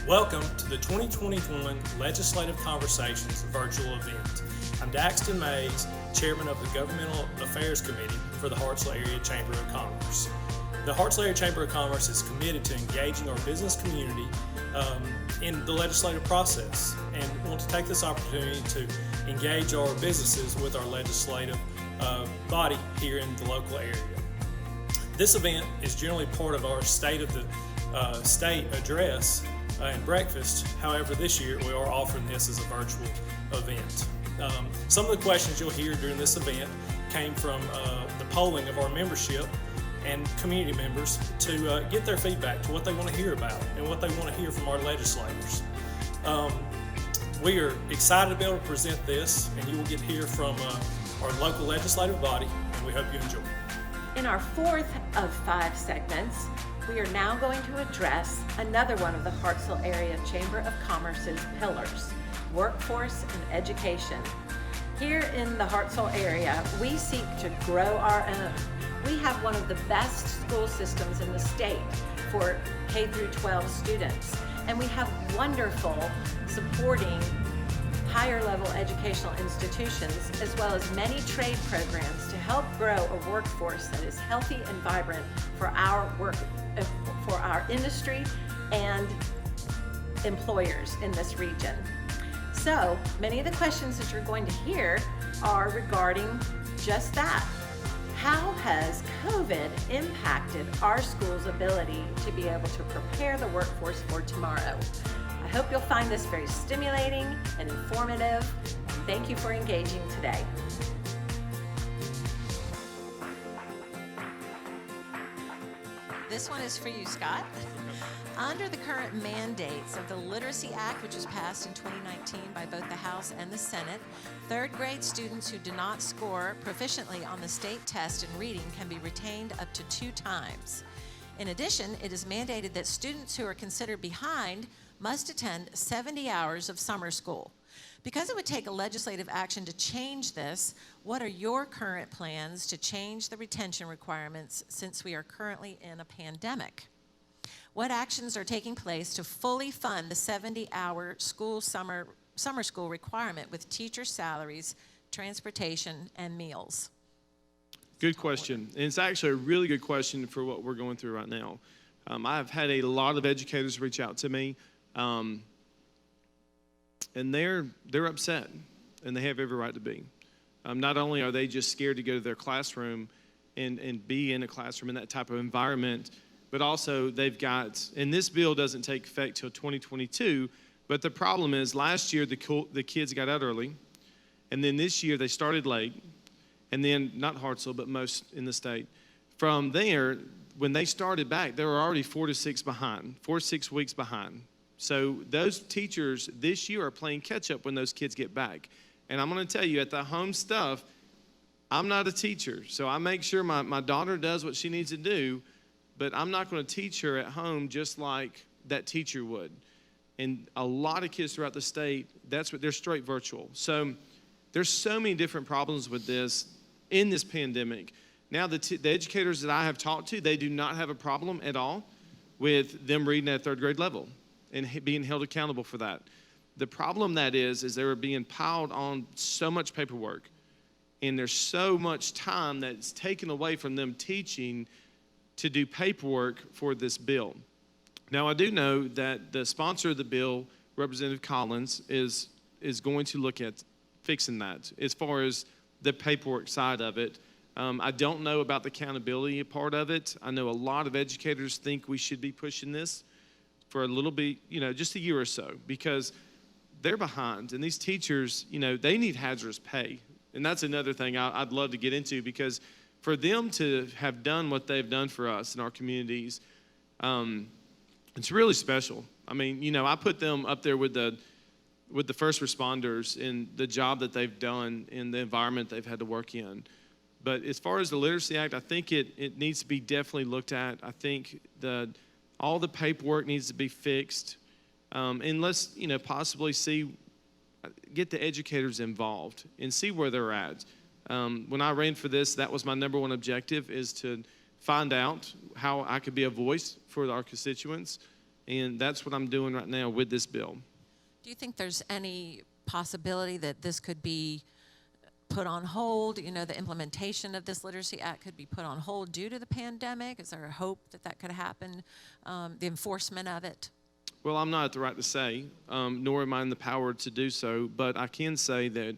Welcome to the 2021 Legislative Conversations virtual event. I'm Daxton Mays, Chairman of the Governmental Affairs Committee for the Hartselle Area Chamber of Commerce. The Hartselle Area Chamber of Commerce is committed to engaging our business community in the legislative process and want to take this opportunity to engage our businesses with our legislative body here in the local area. This event is generally part of our State of the State address and breakfast. However, this year we are offering this as a virtual event. Some of the questions you'll hear during this event came from the polling of our membership and community members to get their feedback to what they want to hear about and what they want to hear from our legislators. We are excited to be able to present this, and you will get to hear from our local legislative body, and we hope you enjoy. In our fourth of 5 segments, we are now going to address another one of the Hartselle Area Chamber of Commerce's pillars, workforce and education. Here in the Hartselle area, we seek to grow our own. We have one of the best school systems in the state for K through 12 students, and we have wonderful supporting higher level educational institutions, as well as many trade programs to help grow a workforce that is healthy and vibrant for our industry and employers in this region. So many of the questions that you're going to hear are regarding just that. How has COVID impacted our school's ability to be able to prepare the workforce for tomorrow? I hope you'll find this very stimulating and informative. Thank you for engaging today. This one is for you, Scott. Under the current mandates of the Literacy Act, which was passed in 2019 by both the House and the Senate, third grade students who do not score proficiently on the state test in reading can be retained up to 2 times. In addition, it is mandated that students who are considered behind must attend 70 hours of summer school. Because it would take a legislative action to change this, what are your current plans to change the retention requirements since we are currently in a pandemic? What actions are taking place to fully fund the 70-hour summer school requirement with teacher salaries, transportation, and meals? Good question. And it's actually a really good question for what we're going through right now. I've had a lot of educators reach out to me, and they're upset, and they have every right to be. Not only are they just scared to go to their classroom and be in a classroom in that type of environment, but also they've got, and this bill doesn't take effect till 2022, but the problem is last year the kids got out early, and then this year they started late, and then not Hartselle, but most in the state. From there, when they started back, they were already 4 to 6 weeks behind. So those teachers this year are playing catch up when those kids get back. And I'm going to tell you, at the home stuff, I'm not a teacher, so I make sure my daughter does what she needs to do, but I'm not going to teach her at home just like that teacher would. And a lot of kids throughout the state, they're straight virtual. So there's so many different problems with this in this pandemic. Now the educators that I have talked to, they do not have a problem at all with them reading at 3rd grade level and being held accountable for that. The problem that is they were being piled on so much paperwork, and there's so much time that's taken away from them teaching to do paperwork for this bill. Now, I do know that the sponsor of the bill, Representative Collins, is going to look at fixing that as far as the paperwork side of it. I don't know about the accountability part of it. I know a lot of educators think we should be pushing this for a little bit, just a year or so, because they're behind. And these teachers, they need hazardous pay. And that's another thing I'd love to get into, because for them to have done what they've done for us in our communities, it's really special. I mean, I put them up there with the first responders in the job that they've done in the environment they've had to work in. But as far as the Literacy Act, I think it needs to be definitely looked at. I think all the paperwork needs to be fixed. And let's, possibly get the educators involved and see where they're at. When I ran for this, that was my number one objective, is to find out how I could be a voice for our constituents. And that's what I'm doing right now with this bill. Do you think there's any possibility that this could be put on hold? You know, the implementation of this Literacy Act could be put on hold due to the pandemic? Is there a hope that that could happen, the enforcement of it? Well, I'm not at the right to say, nor am I in the power to do so, but I can say that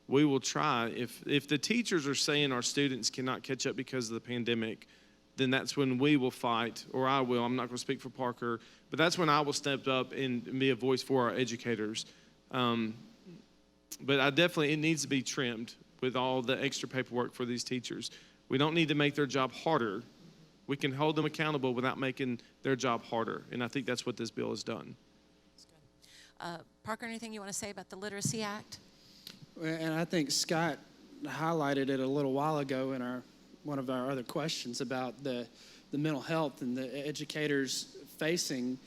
we will try. If the teachers are saying our students cannot catch up because of the pandemic, then that's when we will fight, or I will. I'm not going to speak for Parker, but that's when I will step up and be a voice for our educators. But it needs to be trimmed with all the extra paperwork for these teachers. We don't need to make their job harder. We can hold them accountable without making their job harder, and I think that's what this bill has done. That's good. Parker, anything you want to say about the Literacy Act? And I think Scott highlighted it a little while ago in one of our other questions about the mental health and the educators facing,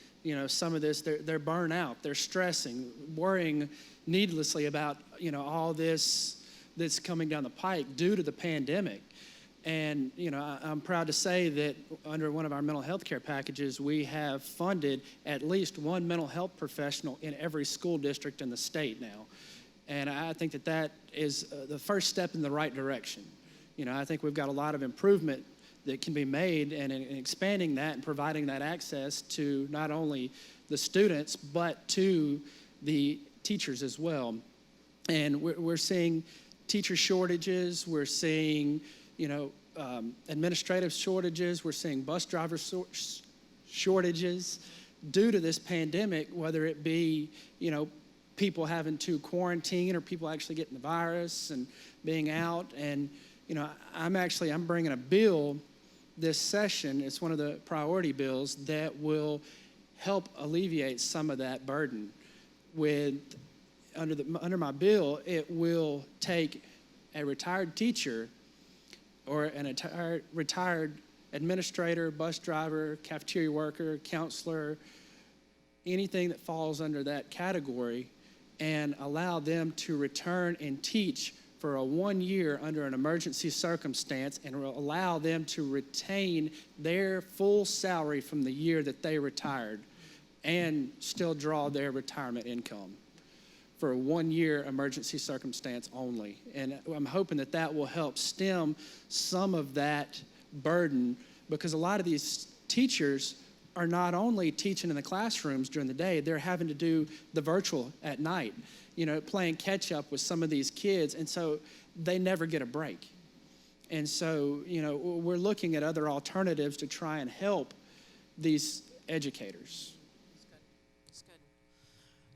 some of this. They're burnt out, they're stressing, worrying needlessly about, all this that's coming down the pike due to the pandemic. And, I'm proud to say that under one of our mental health care packages, we have funded at least one mental health professional in every school district in the state now. And I think that is the first step in the right direction. I think we've got a lot of improvement that can be made and in expanding that and providing that access to not only the students, but to the teachers as well. And we're seeing teacher shortages, we're seeing, administrative shortages, we're seeing bus driver shortages due to this pandemic, whether it be, people having to quarantine or people actually getting the virus and being out. And, I'm bringing a bill this session. It's one of the priority bills that will help alleviate some of that burden. Under my bill, it will take a retired teacher or an retired administrator, bus driver, cafeteria worker, counselor, anything that falls under that category, and allow them to return and teach for a 1 year under an emergency circumstance, and will allow them to retain their full salary from the year that they retired and still draw their retirement income for a 1 year emergency circumstance only. And I'm hoping that will help stem some of that burden, because a lot of these teachers are not only teaching in the classrooms during the day, they're having to do the virtual at night, playing catch up with some of these kids, and so they never get a break. And so, we're looking at other alternatives to try and help these educators. That's good.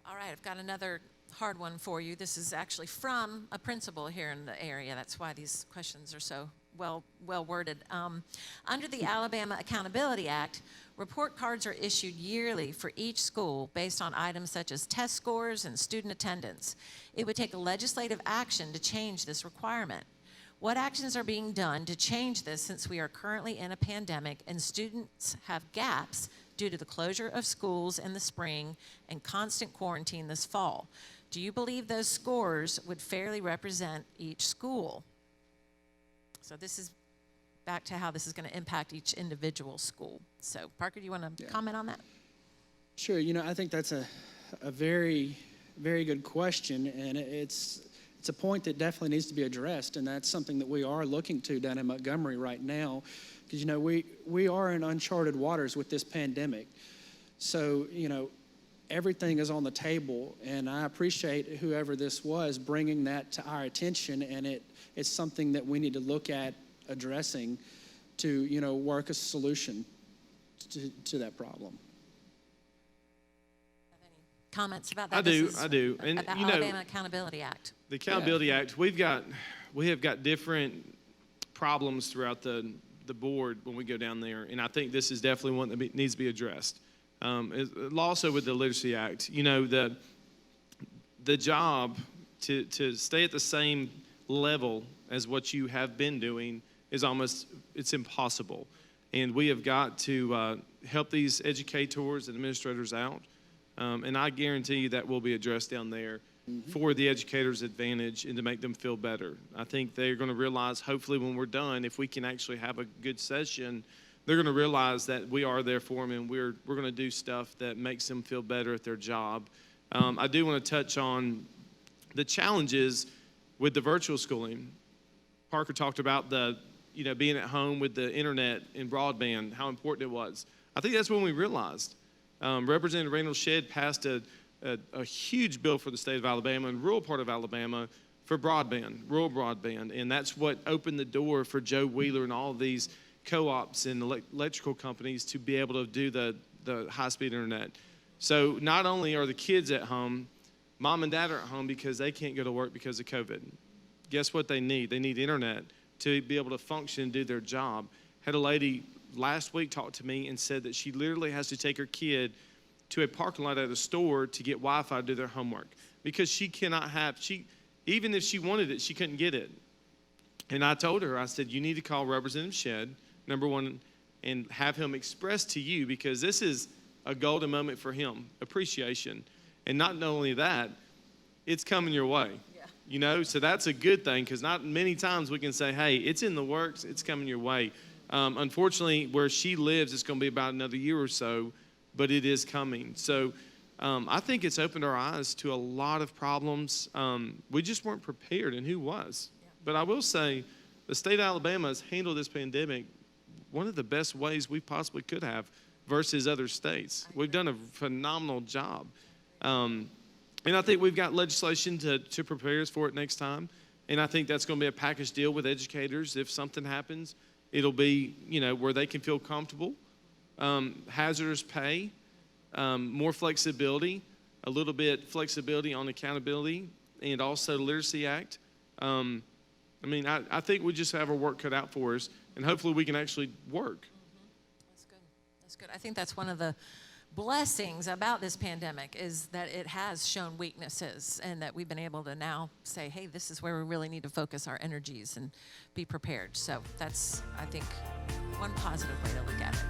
All right, I've got another hard one for you. This is actually from a principal here in the area. That's why these questions are so well worded. Under the Alabama Accountability Act, report cards are issued yearly for each school based on items such as test scores and student attendance. It would take legislative action to change this requirement. What actions are being done to change this, since we are currently in a pandemic and students have gaps due to the closure of schools in the spring and constant quarantine this fall? Do you believe those scores would fairly represent each school? So this is back to how this is going to impact each individual school. So Parker, do you want to comment on that? Sure. I think that's a very, very good question, and it's a point that definitely needs to be addressed, and that's something that we are looking to down in Montgomery right now, because we are in uncharted waters with this pandemic. So everything is on the table, and I appreciate whoever this was bringing that to our attention, and it's something that we need to look at addressing to work a solution to that problem. Have any comments about that? I do. And the Alabama Accountability Act. The Accountability Act, we have got different problems throughout the board when we go down there, and I think this is definitely one that needs to be addressed. Also with the Literacy Act, the job to stay at the same level as what you have been doing is it's impossible. And we have got to help these educators and administrators out. And I guarantee you that will be addressed down there for the educators' advantage and to make them feel better. I think they're going to realize, hopefully when we're done, if we can actually have a good session, they're going to realize that we are there for them, and we're going to do stuff that makes them feel better at their job. I do want to touch on the challenges with the virtual schooling. Parker talked about being at home with the internet and broadband, how important it was. I think that's when we realized. Representative Randall Shedd passed a huge bill for the state of Alabama and rural part of Alabama for broadband, rural broadband, and that's what opened the door for Joe Wheeler and all of these co-ops and electrical companies to be able to do the high-speed internet. So not only are the kids at home, mom and dad are at home because they can't go to work because of COVID. Guess what they need? They need internet to be able to function and do their job. Had a lady last week talk to me and said that she literally has to take her kid to a parking lot at a store to get Wi-Fi to do their homework because she cannot have, even if she wanted it, she couldn't get it. And I told her, I said, you need to call Representative Shedd, number one, and have him express to you, because this is a golden moment for him, appreciation. And not only that, it's coming your way. Yeah. So that's a good thing, because not many times we can say, hey, it's in the works, it's coming your way. Unfortunately, where she lives, it's going to be about another year or so, but it is coming. So I think it's opened our eyes to a lot of problems. We just weren't prepared, and who was? Yeah. But I will say the state of Alabama has handled this pandemic one of the best ways we possibly could have versus other states. We've done a phenomenal job. And I think we've got legislation to prepare us for it next time. And I think that's going to be a package deal with educators. If something happens, it'll be, where they can feel comfortable. Hazardous pay, more flexibility, a little bit flexibility on accountability, and also the Literacy Act. I think we just have our work cut out for us, and hopefully we can actually work. That's good. That's good. I think that's one of the blessings about this pandemic is that it has shown weaknesses, and that we've been able to now say, hey, this is where we really need to focus our energies and be prepared. So that's, I think, one positive way to look at it.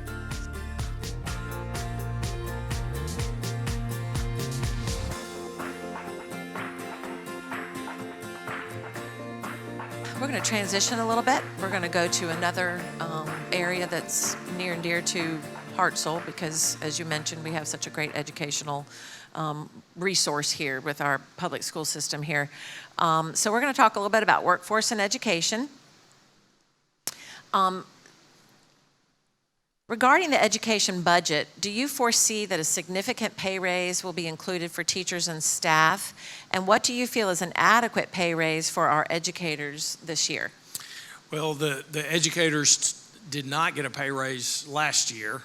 We're going to transition a little bit. We're going to go to another area that's near and dear to Hartselle, because, as you mentioned, we have such a great educational resource here with our public school system here. So we're going to talk a little bit about workforce and education. Regarding the education budget, do you foresee that a significant pay raise will be included for teachers and staff? And what do you feel is an adequate pay raise for our educators this year? Well, the educators did not get a pay raise last year,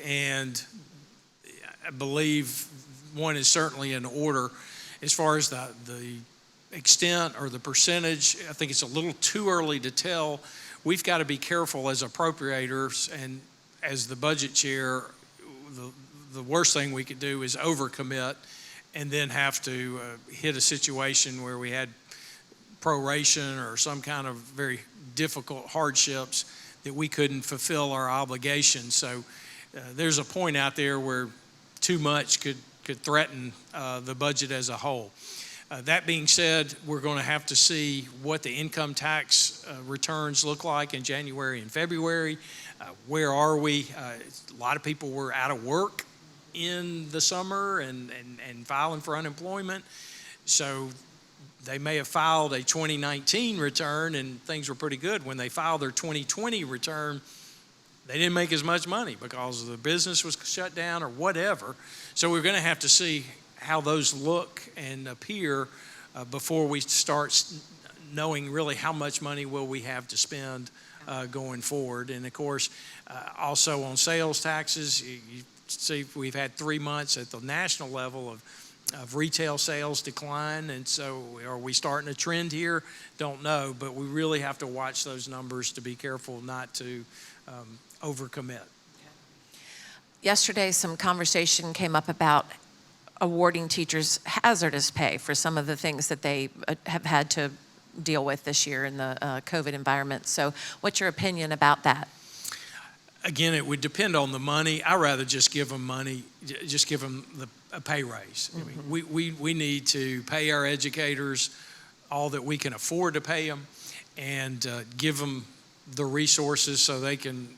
and I believe one is certainly in order. As far as the extent or the percentage, I think it's a little too early to tell. We've got to be careful as appropriators, and as the budget chair, the worst thing we could do is overcommit and then have to hit a situation where we had proration or some kind of very difficult hardships that we couldn't fulfill our obligations. So there's a point out there where too much could threaten the budget as a whole. That being said, we're going to have to see what the income tax returns look like in January and February. Where are we? A lot of people were out of work in the summer and filing for unemployment. So they may have filed a 2019 return and things were pretty good. When they filed their 2020 return, they didn't make as much money because the business was shut down or whatever. So we're going to have to see how those look and appear before we start knowing really how much money will we have to spend going forward. And of course, also on sales taxes, you see we've had 3 months at the national level of retail sales decline. And so are we starting a trend here? Don't know, but we really have to watch those numbers to be careful not to overcommit. Yesterday, some conversation came up about awarding teachers hazardous pay for some of the things that they have had to deal with this year in the COVID environment. So what's your opinion about that? Again, it would depend on the money. I'd rather just give them money, just give them a pay raise. Mm-hmm. I mean, we need to pay our educators all that we can afford to pay them, and give them the resources so they can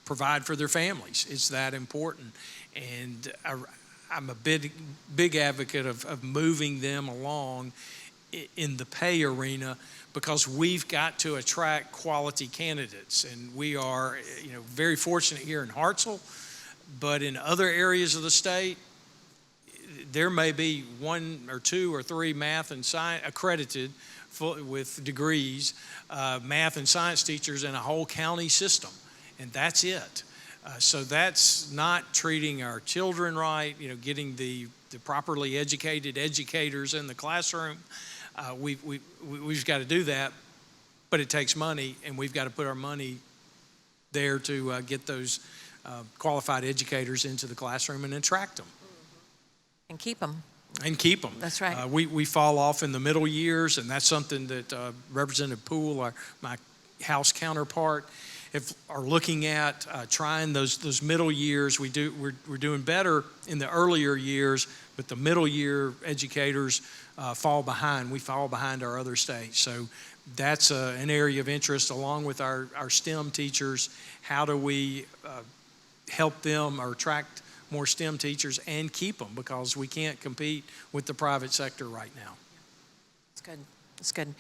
provide for their families. It's that important. And I'm a big advocate of moving them along in the pay arena, because we've got to attract quality candidates. And we are, very fortunate here in Hartselle, but in other areas of the state, there may be 1 or 2 or 3 math and science accredited with degrees, math and science teachers in a whole county system, and that's it. So that's not treating our children right, getting the properly educated educators in the classroom. We've got to do that, but it takes money, and we've got to put our money there to get those qualified educators into the classroom and attract them. And keep them. And keep them. That's right. We fall off in the middle years, and that's something that Representative Poole, my House counterpart, are looking at trying those middle years. We're doing better in the earlier years, but the middle year educators fall behind. We fall behind our other states. So that's an area of interest, along with our STEM teachers. How do we help them or attract more STEM teachers and keep them, because we can't compete with the private sector right now. That's good. That's good.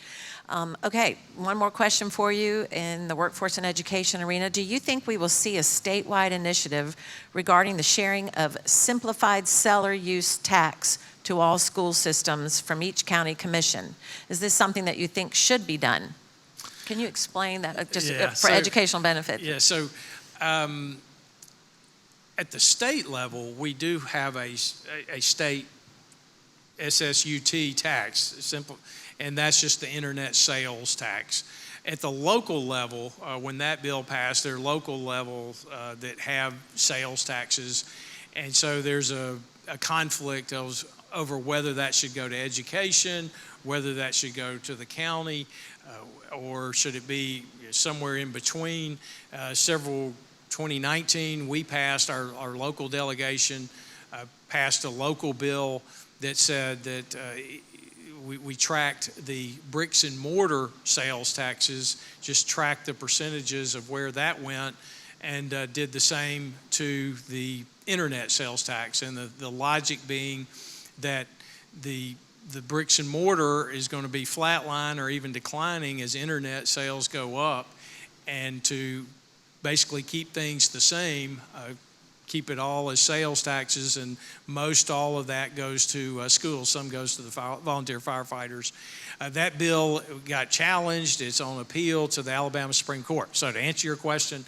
Okay, one more question for you in the workforce and education arena. Do you think we will see a statewide initiative regarding the sharing of simplified seller use tax to all school systems from each county commission? Is this something that you think should be done? Can you explain that for educational benefit? Yeah, so at the state level, we do have a state SSUT tax, and that's just the internet sales tax. At the local level, when that bill passed, there are local levels that have sales taxes, and so there's a conflict over whether that should go to education, whether that should go to the county, or should it be somewhere in between. 2019, we passed, our local delegation passed a local bill that said that we tracked the bricks and mortar sales taxes, just tracked the percentages of where that went, and did the same to the internet sales tax. And the logic being that the bricks and mortar is going to be flatline or even declining as internet sales go up, and to basically keep things the same, keep it all as sales taxes, and most all of that goes to schools. Some goes to the volunteer firefighters. That bill got challenged. It's on appeal to the Alabama Supreme Court. So to answer your question,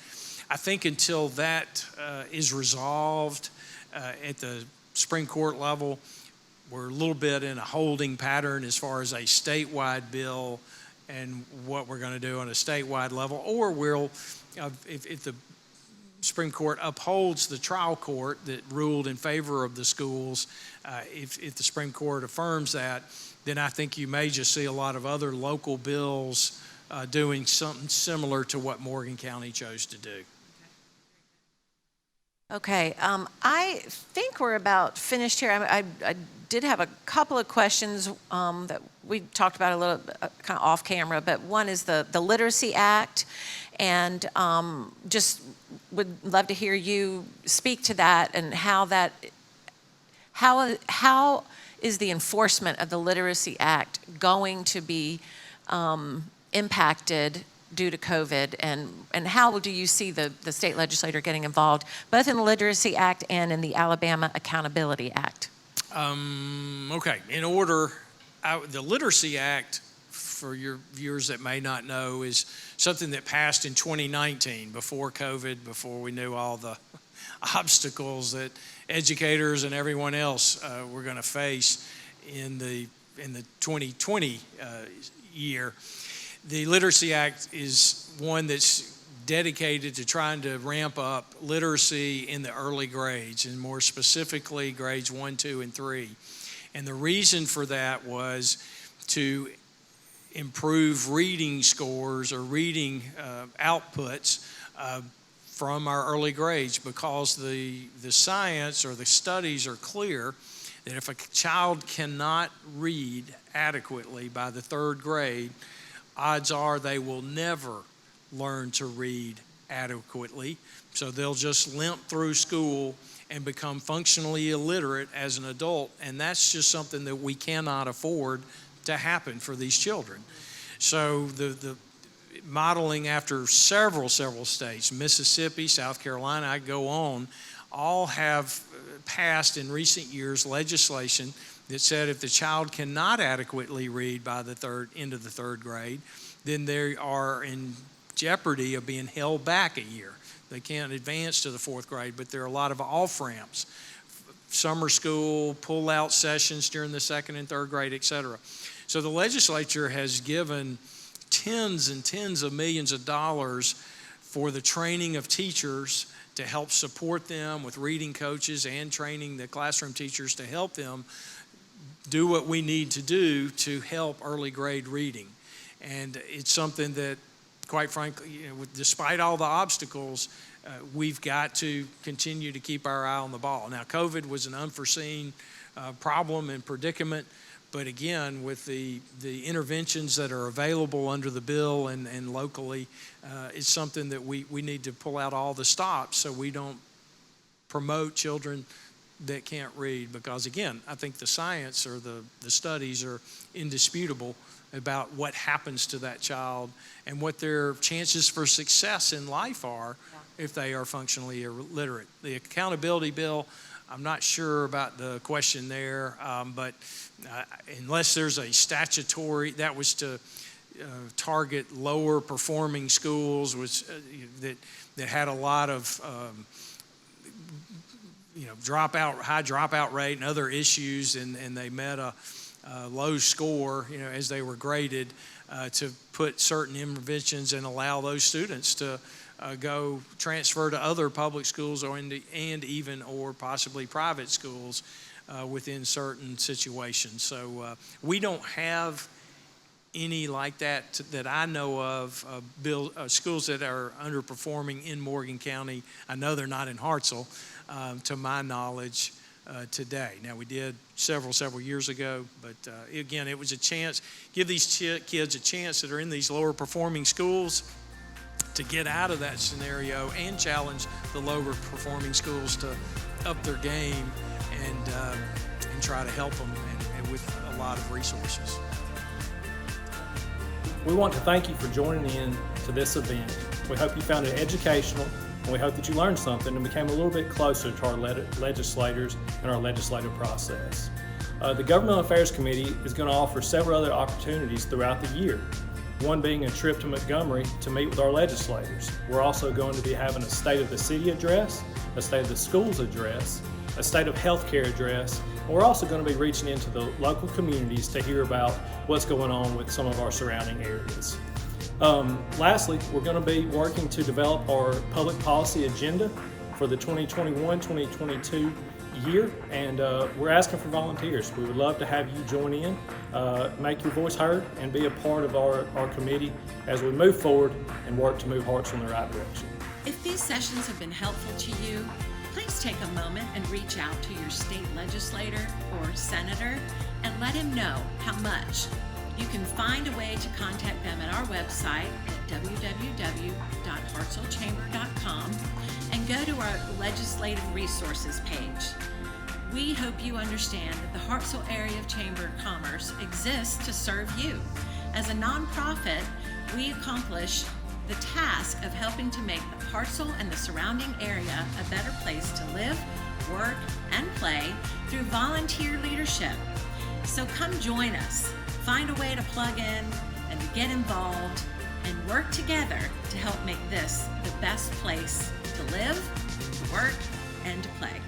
I think until that is resolved at the Supreme Court level, we're a little bit in a holding pattern as far as a statewide bill and what we're going to do on a statewide level, or we'll, if the Supreme Court upholds the trial court that ruled in favor of the schools, if the Supreme Court affirms that, then I think you may just see a lot of other local bills doing something similar to what Morgan County chose to do. Okay, I think we're about finished here. I did have a couple of questions that we talked about a little kind of off camera, but one is the Literacy Act, and just would love to hear you speak to that and how is the enforcement of the Literacy Act going to be impacted due to COVID, and how do you see the state legislature getting involved, both in the Literacy Act and in the Alabama Accountability Act? Okay, in order, the Literacy Act, for your viewers that may not know, is something that passed in 2019, before COVID, before we knew all the obstacles that educators and everyone else were going to face in the 2020 year. The Literacy Act is one that's dedicated to trying to ramp up literacy in the early grades, and more specifically grades 1, 2, and 3. And the reason for that was to improve reading scores or reading outputs from our early grades, because the science or the studies are clear that if a child cannot read adequately by the 3rd grade, odds are they will never learn to read adequately, so they'll just limp through school and become functionally illiterate as an adult, and that's just something that we cannot afford to happen for these children. So the modeling after several states, Mississippi, South Carolina, I go on, all have passed in recent years legislation that said if the child cannot adequately read by the end of the third grade, then they are in jeopardy of being held back a year. They can't advance to the fourth grade, but there are a lot of off-ramps, summer school, pull-out sessions during the second and third grade, et cetera. So the legislature has given tens and tens of millions of dollars for the training of teachers to help support them with reading coaches and training the classroom teachers to help them do what we need to do to help early grade reading. And it's something that, quite frankly, despite all the obstacles, we've got to continue to keep our eye on the ball. Now, COVID was an unforeseen problem and predicament, but again, with the interventions that are available under the bill and locally, it's something that we need to pull out all the stops so we don't promote children that can't read, because again, I think the science or the studies are indisputable about what happens to that child and what their chances for success in life are if they are functionally illiterate. The accountability bill, I'm not sure about the question there, but unless there's a statutory, that was to target lower performing schools that had a lot of high dropout rate and other issues, and they met a low score, as they were graded, to put certain interventions and allow those students to go transfer to other public schools or or possibly private schools within certain situations. So we don't have any like that I know of, schools that are underperforming in Morgan County. I know they're not in Hartselle, to my knowledge, today. Now, we did several years ago, but again, it was a chance, give these kids a chance that are in these lower performing schools to get out of that scenario and challenge the lower performing schools to up their game and try to help them and with a lot of resources. We want to thank you for joining in to this event. We hope you found it educational, and we hope that you learned something and became a little bit closer to our legislators and our legislative process. The Governmental Affairs Committee is going to offer several other opportunities throughout the year, one being a trip to Montgomery to meet with our legislators. We're also going to be having a State of the City address, a State of the Schools address, a State of Healthcare address, and we're also going to be reaching into the local communities to hear about what's going on with some of our surrounding areas. Lastly, we're going to be working to develop our public policy agenda for the 2021-2022 year, and we're asking for volunteers. We would love to have you join in, make your voice heard, and be a part of our committee as we move forward and work to move Hartselle in the right direction. If these sessions have been helpful to you, please take a moment and reach out to your state legislator or senator and let him know how much. You can find a way to contact them at our website at www.hartsellechamber.com and go to our legislative resources page. We hope you understand that the Hartselle Area Chamber of Commerce exists to serve you. As a nonprofit, we accomplish the task of helping to make Hartselle and the surrounding area a better place to live, work, and play through volunteer leadership. So come join us. Find a way to plug in and to get involved and work together to help make this the best place to live, to work, and to play.